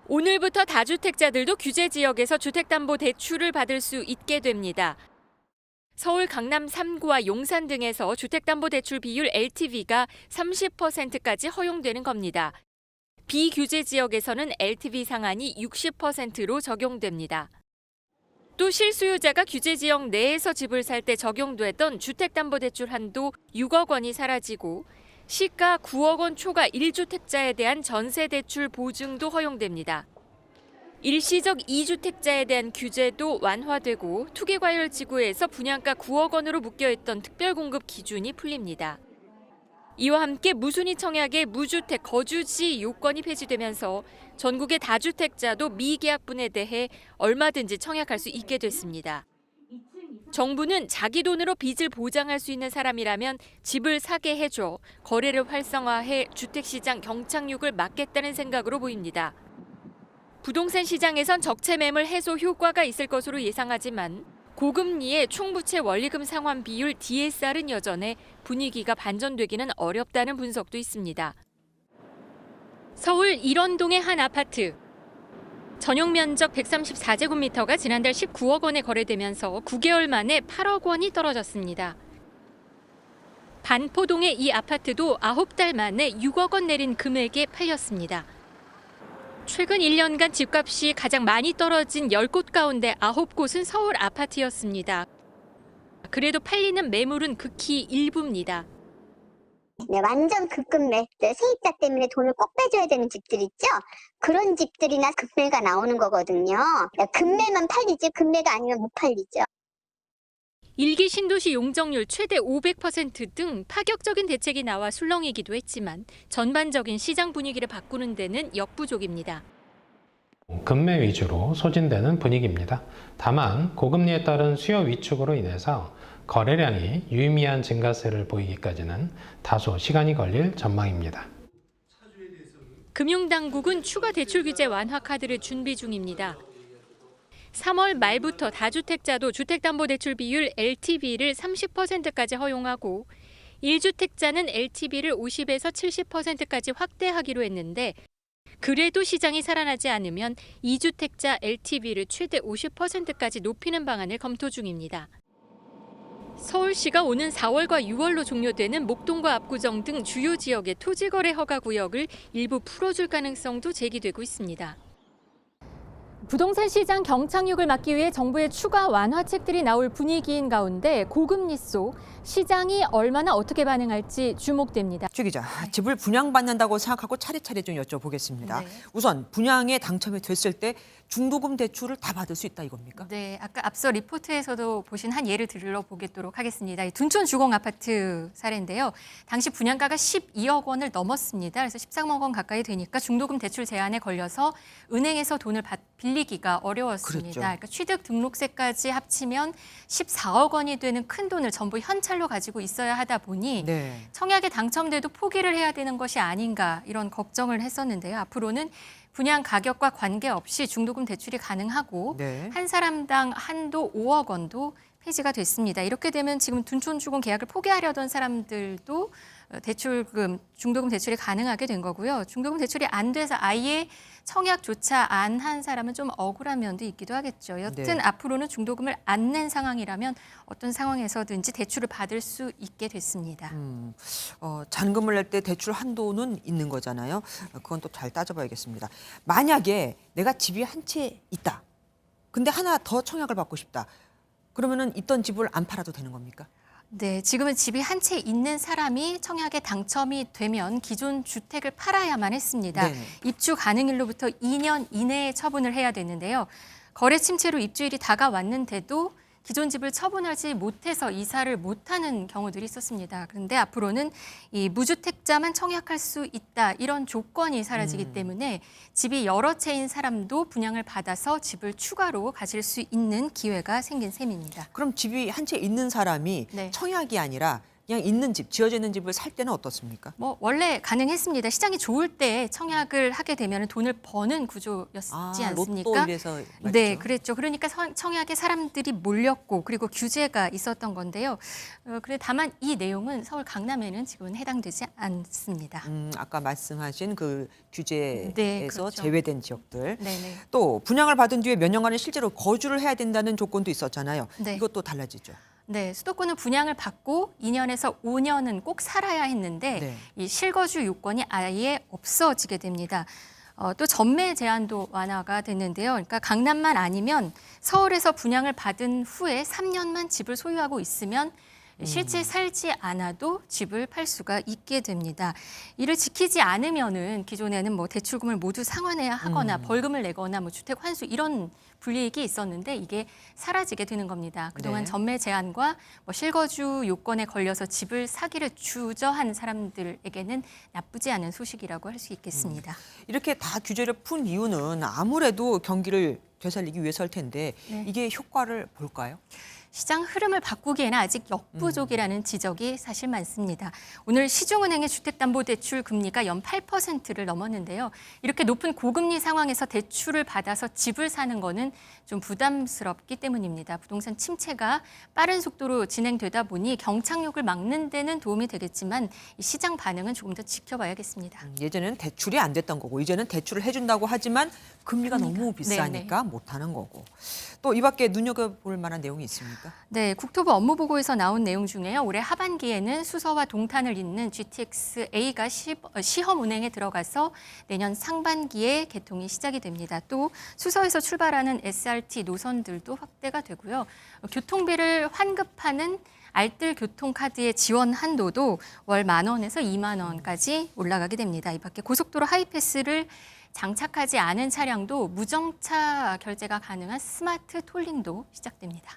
오늘부터 다주택자들도 규제 지역에서 주택담보대출을 받을 수 있게 됩니다. 서울 강남 3구와 용산 등에서 주택담보대출 비율 LTV가 30%까지 허용되는 겁니다. 비규제 지역에서는 LTV 상한이 60%로 적용됩니다. 또 실수요자가 규제 지역 내에서 집을 살 때 적용됐던 주택담보대출 한도 6억 원이 사라지고 시가 9억 원 초과 1주택자에 대한 전세대출 보증도 허용됩니다. 일시적 2주택자에 대한 규제도 완화되고 투기과열지구에서 분양가 9억 원으로 묶여있던 특별공급 기준이 풀립니다. 이와 함께 무순위 청약의 무주택 거주지 요건이 폐지되면서 전국의 다주택자도 미계약분에 대해 얼마든지 청약할 수 있게 됐습니다. 정부는 자기 돈으로 빚을 보장할 수 있는 사람이라면 집을 사게 해줘 거래를 활성화해 주택시장 경착륙을 막겠다는 생각으로 보입니다. 부동산 시장에선 적체 매물 해소 효과가 있을 것으로 예상하지만 고금리의 총부채 원리금 상환 비율 DSR은 여전해 분위기가 반전되기는 어렵다는 분석도 있습니다. 서울 일원동의 한 아파트. 전용 면적 134제곱미터가 지난달 19억 원에 거래되면서 9개월 만에 8억 원이 떨어졌습니다. 반포동의 이 아파트도 9달 만에 6억 원 내린 금액에 팔렸습니다. 최근 1년간 집값이 가장 많이 떨어진 10곳 가운데 9곳은 서울 아파트였습니다. 그래도 팔리는 매물은 극히 일부입니다. 네, 완전 급급매, 세입자 때문에 돈을 꼭 빼줘야 되는 집들 있죠? 그런 집들이나 급매가 나오는 거거든요. 급매만 팔리지 급매가 아니면 못 팔리죠. 일기 신도시 용적률 최대 500% 등 파격적인 대책이 나와 술렁이기도 했지만 전반적인 시장 분위기를 바꾸는 데는 역부족입니다. 급매 위주로 소진되는 분위기입니다. 다만 고금리에 따른 수요 위축으로 인해서 거래량이 유의미한 증가세를 보이기까지는 다소 시간이 걸릴 전망입니다. 금융당국은 추가 대출 규제 완화 카드를 준비 중입니다. 3월 말부터 다주택자도 주택담보대출 비율 LTV를 30%까지 허용하고 1주택자는 LTV를 50에서 70%까지 확대하기로 했는데 그래도 시장이 살아나지 않으면 2주택자 LTV를 최대 50%까지 높이는 방안을 검토 중입니다. 서울시가 오는 4월과 6월로 종료되는 목동과 압구정 등 주요 지역의 토지거래 허가 구역을 일부 풀어줄 가능성도 제기되고 있습니다. 부동산 시장 경착륙을 막기 위해 정부의 추가 완화책들이 나올 분위기인 가운데 고금리 속 시장이 얼마나 어떻게 반응할지 주목됩니다. 최 기자, 집을 분양받는다고 생각하고 차례차례 좀 여쭤보겠습니다. 네. 우선 분양에 당첨이 됐을 때 중도금 대출을 다 받을 수 있다 이겁니까? 네, 아까 앞서 리포트에서도 보신 한 예를 들어보겠도록 하겠습니다. 이 둔촌 주공 아파트 사례인데요. 당시 분양가가 12억 원을 넘었습니다. 그래서 13억 원 가까이 되니까 중도금 대출 제한에 걸려서 은행에서 돈을 빌리기가 어려웠습니다. 그랬죠. 그러니까 취득 등록세까지 합치면 14억 원이 되는 큰 돈을 전부 현찰로 가지고 있어야 하다 보니 네. 청약에 당첨돼도 포기를 해야 되는 것이 아닌가 이런 걱정을 했었는데요. 앞으로는 분양 가격과 관계없이 중도금 대출이 가능하고 네. 한 사람당 한도 5억 원도 폐지가 됐습니다. 이렇게 되면 지금 둔촌 주공 계약을 포기하려던 사람들도 중도금 대출이 가능하게 된 거고요. 중도금 대출이 안 돼서 아예 청약조차 안 한 사람은 좀 억울한 면도 있기도 하겠죠. 여튼 네. 앞으로는 중도금을 안 낸 상황이라면 어떤 상황에서든지 대출을 받을 수 있게 됐습니다. 잔금을 낼 때 대출 한도는 있는 거잖아요. 그건 또 잘 따져봐야겠습니다. 만약에 내가 집이 한 채 있다. 근데 하나 더 청약을 받고 싶다. 그러면은 있던 집을 안 팔아도 되는 겁니까? 네, 지금은 집이 한 채 있는 사람이 청약에 당첨이 되면 기존 주택을 팔아야만 했습니다. 네. 입주 가능일로부터 2년 이내에 처분을 해야 되는데요. 거래 침체로 입주일이 다가왔는데도 기존 집을 처분하지 못해서 이사를 못하는 경우들이 있었습니다. 그런데 앞으로는 이 무주택자만 청약할 수 있다 이런 조건이 사라지기 때문에 집이 여러 채인 사람도 분양을 받아서 집을 추가로 가질 수 있는 기회가 생긴 셈입니다. 그럼 집이 한 채 있는 사람이 네. 청약이 아니라 그냥 있는 집, 지어져 있는 집을 살 때는 어떻습니까? 뭐 원래 가능했습니다. 시장이 좋을 때 청약을 하게 되면 돈을 버는 구조였지 않습니까? 로또 이래서 맞죠? 네, 그랬죠. 그러니까 청약에 사람들이 몰렸고 그리고 규제가 있었던 건데요. 그래 다만 이 내용은 서울 강남에는 지금은 해당되지 않습니다. 아까 말씀하신 그 규제에서 네, 그렇죠. 제외된 지역들. 네네. 또 분양을 받은 뒤에 몇 년간은 실제로 거주를 해야 된다는 조건도 있었잖아요. 네. 이것도 달라지죠. 네, 수도권은 분양을 받고 2년에서 5년은 꼭 살아야 했는데 네. 이 실거주 요건이 아예 없어지게 됩니다. 또 전매 제한도 완화가 됐는데요. 그러니까 강남만 아니면 서울에서 분양을 받은 후에 3년만 집을 소유하고 있으면 실제 살지 않아도 집을 팔 수가 있게 됩니다. 이를 지키지 않으면은 기존에는 뭐 대출금을 모두 상환해야 하거나 벌금을 내거나 뭐 주택 환수 이런 불이익이 있었는데 이게 사라지게 되는 겁니다. 그동안 네. 전매 제한과 뭐 실거주 요건에 걸려서 집을 사기를 주저한 사람들에게는 나쁘지 않은 소식이라고 할 수 있겠습니다. 이렇게 다 규제를 푼 이유는 아무래도 경기를 되살리기 위해서일 텐데 네. 이게 효과를 볼까요? 시장 흐름을 바꾸기에는 아직 역부족이라는 지적이 사실 많습니다. 오늘 시중은행의 주택담보대출 금리가 연 8%를 넘었는데요. 이렇게 높은 고금리 상황에서 대출을 받아서 집을 사는 거는 좀 부담스럽기 때문입니다. 부동산 침체가 빠른 속도로 진행되다 보니 경착륙을 막는 데는 도움이 되겠지만 이 시장 반응은 조금 더 지켜봐야겠습니다. 예전에는 대출이 안 됐던 거고 이제는 대출을 해준다고 하지만 금리가 너무 비싸니까 못하는 거고. 또 이 밖에 눈여겨볼 만한 내용이 있습니까? 네, 국토부 업무보고에서 나온 내용 중에요. 올해 하반기에는 수서와 동탄을 잇는 GTX-A가 시험 운행에 들어가서 내년 상반기에 개통이 시작이 됩니다. 또 수서에서 출발하는 SRT 노선들도 확대가 되고요. 교통비를 환급하는 알뜰 교통카드의 지원 한도도 월 10,000원에서 20,000원까지 올라가게 됩니다. 이 밖에 고속도로 하이패스를 장착하지 않은 차량도 무정차 결제가 가능한 스마트 톨링도 시작됩니다.